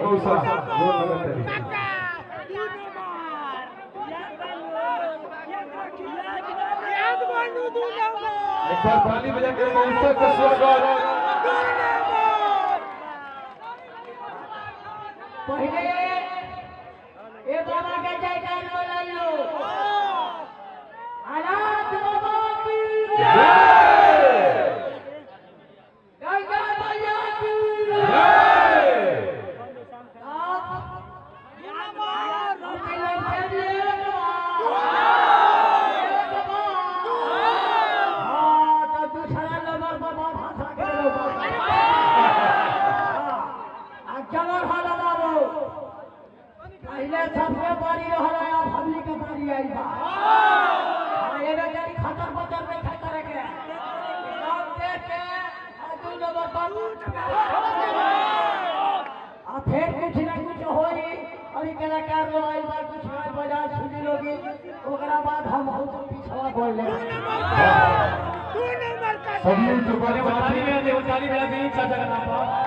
मौसा गोल लगाते एक बार ताली बजा के मौसा का स्वागत पहले ये बाबा का जयकार बोला लो अनाथ बाबा की जय जय मैया की जय पहले सबके बारी रहला अब हमनी के बारी आई बा हां एबे गाड़ी खतर पतर में खाई करे के सब देख के आजू नंबर पर आ फिर कुछ ना कुछ होई और कलाकार लोग आई बा कुछ गाय बजा सुनी लोगी ओकरा बाद हम हो तो पिछवा बोल ले सभी तो बड़े ताली में चाचा का नाम